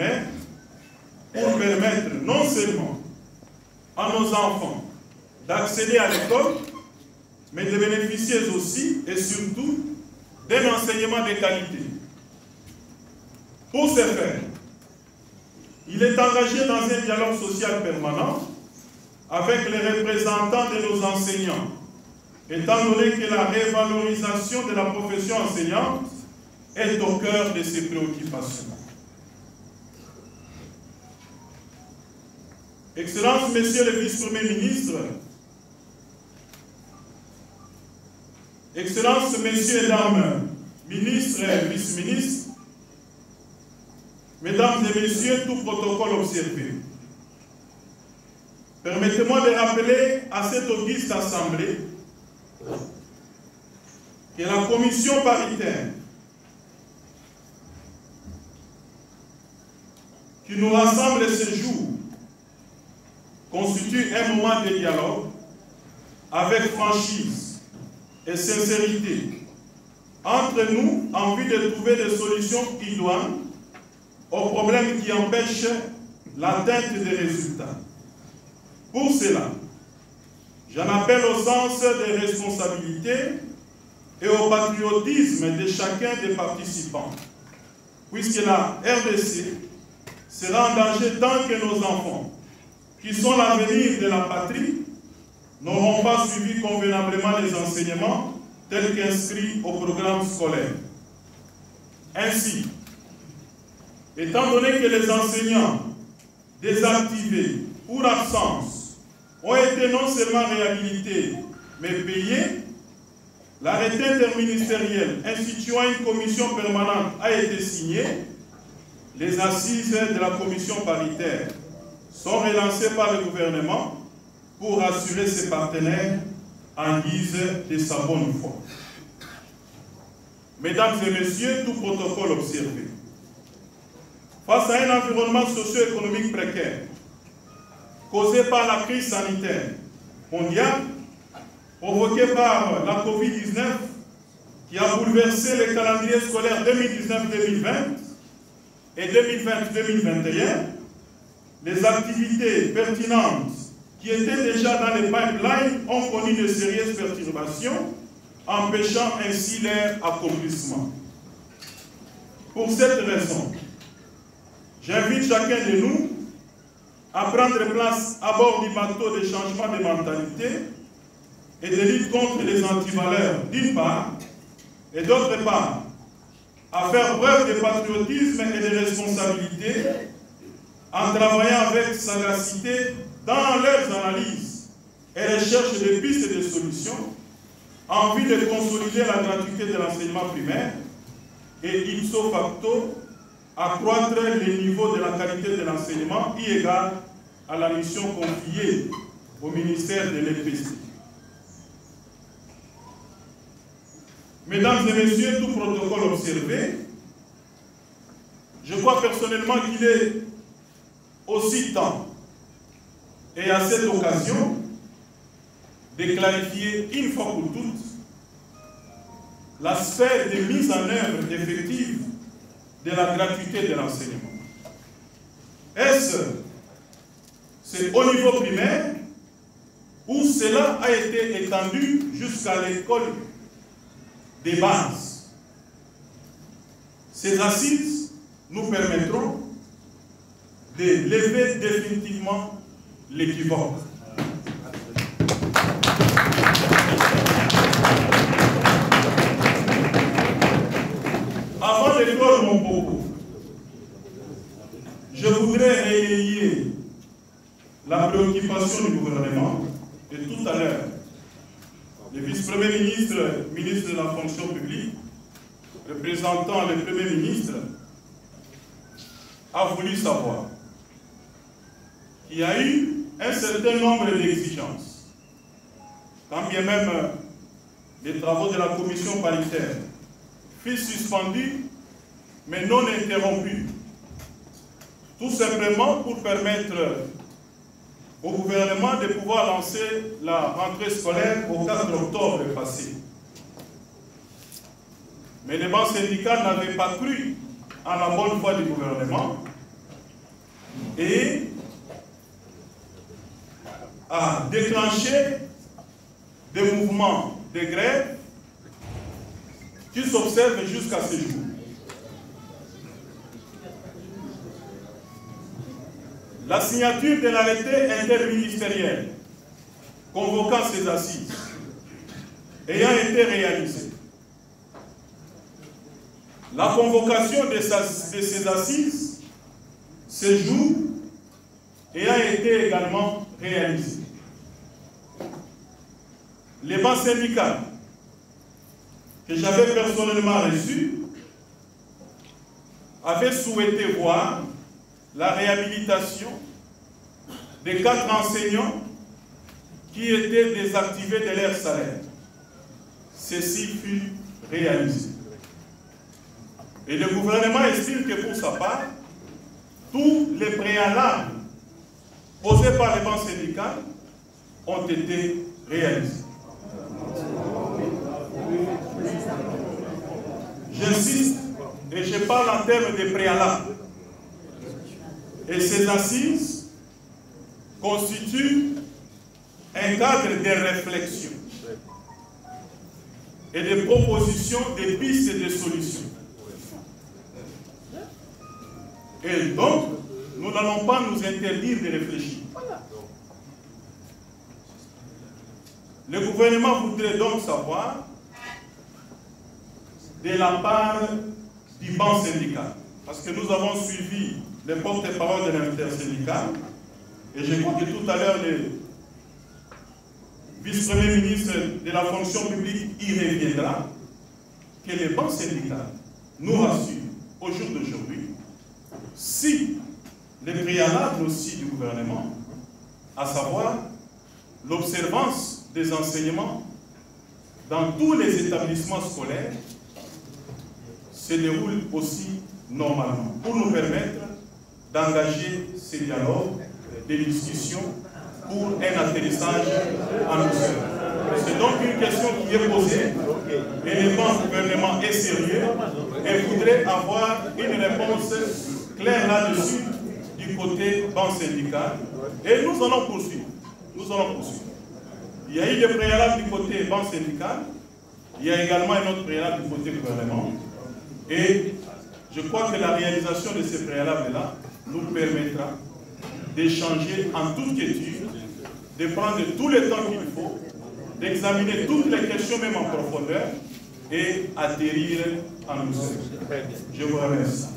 primaire pour permettre non seulement à nos enfants d'accéder à l'école, mais de bénéficier aussi et surtout d'un enseignement de qualité. Pour ce faire, il est engagé dans un dialogue social permanent avec les représentants de nos enseignants, étant donné que la révalorisation de la profession enseignante est au cœur de ses préoccupations. Excellences, Messieurs les vice-premiers ministres, Excellences, Messieurs et Dames, ministres et vice-ministres, Mesdames et Messieurs, tout protocole observé. Permettez-moi de rappeler à cette auguste assemblée que la commission paritaire qui nous rassemble ce jour constitue un moment de dialogue avec franchise et sincérité entre nous en vue de trouver des solutions idoines aux problèmes qui empêchent l'atteinte des résultats. Pour cela, j'en appelle au sens des responsabilités et au patriotisme de chacun des participants, puisque la RDC sera en danger tant que nos enfants, qui sont l'avenir de la patrie, n'auront pas suivi convenablement les enseignements tels qu'inscrits au programme scolaire. Ainsi, étant donné que les enseignants désactivés pour absence ont été non seulement réhabilités, mais payés, l'arrêté interministériel instituant une commission permanente a été signé. Les assises de la commission paritaire sont relancées par le gouvernement pour assurer ses partenaires en guise de sa bonne foi. Mesdames et Messieurs, tout protocole observé. Face à un environnement socio-économique précaire, causé par la crise sanitaire mondiale, provoquée par la COVID-19, qui a bouleversé les calendriers scolaires 2019-2020 et 2020-2021, les activités pertinentes qui étaient déjà dans les pipelines ont connu de sérieuses perturbations, empêchant ainsi leur accomplissement. Pour cette raison, j'invite chacun de nous à prendre place à bord du bateau de changement de mentalité et de lutte contre les antivaleurs d'une part, et d'autre part, à faire preuve de patriotisme et de responsabilité en travaillant avec sagacité dans leurs analyses et recherche de pistes et de solutions en vue de consolider la gratuité de l'enseignement primaire et ipso facto accroître le niveau de la qualité de l'enseignement y égard à la mission confiée au ministère de l'EPC. Mesdames et Messieurs, tout protocole observé, je crois personnellement qu'il est aussi temps, et à cette occasion, de clarifier une fois pour toutes la sphère de mise en œuvre effective de la gratuité de l'enseignement. Est-ce c'est au niveau primaire où cela a été étendu jusqu'à l'école des bases? Ces assises nous permettront de lever définitivement l'équivoque. Avant de clore mon propos, je voudrais relayer la préoccupation du gouvernement et tout à l'heure, le vice-premier ministre, ministre de la fonction publique, représentant le premier ministre, a voulu savoir qu'il y a eu un certain nombre d'exigences. Quand bien même les travaux de la commission paritaire furent suspendus, mais non interrompus, tout simplement pour permettre au gouvernement de pouvoir lancer la rentrée scolaire au 4 octobre passé. Mais les banques syndicales n'avaient pas cru à la bonne foi du gouvernement et a déclenché des mouvements de grève qui s'observent jusqu'à ce jour. La signature de l'arrêté interministériel convoquant ces assises ayant été réalisée, la convocation de ces assises, ce jour, ayant été également réalisée. Les bancs syndicaux que j'avais personnellement reçus avaient souhaité voir la réhabilitation des 4 enseignants qui étaient désactivés de leur salaire. Ceci fut réalisé. Et le gouvernement estime que pour sa part, tous les préalables posés par les banques syndicales ont été réalisés. J'insiste et je parle en termes de préalables. Et ces assises constituent un cadre de réflexion et de propositions, de pistes et de solutions. Et donc, nous n'allons pas nous interdire de réfléchir. Le gouvernement voudrait donc savoir de la part du banc syndical, parce que nous avons suivi les porte-parole de l'intersyndicale, et je crois que tout à l'heure le vice-premier ministre de la fonction publique y reviendra, que les banques syndicales nous rassurent au jour d'aujourd'hui, si les préalables aussi du gouvernement, à savoir l'observance des enseignements dans tous les établissements scolaires, se déroulent aussi normalement, pour nous permettre d'engager ces dialogues, des discussions pour un atterrissage en douceur. C'est donc une question qui est posée et le gouvernement est sérieux et voudrait avoir une réponse claire là-dessus du côté banque syndicale. Et nous allons poursuivre. Nous allons poursuivre. Il y a eu des préalables du côté banque syndicale, il y a également un autre préalable du côté gouvernement. Et je crois que la réalisation de ces préalables-là nous permettra d'échanger en toute quiétude, de prendre tout le temps qu'il faut, d'examiner toutes les questions même en profondeur et atterrir en douceur. Je vous remercie.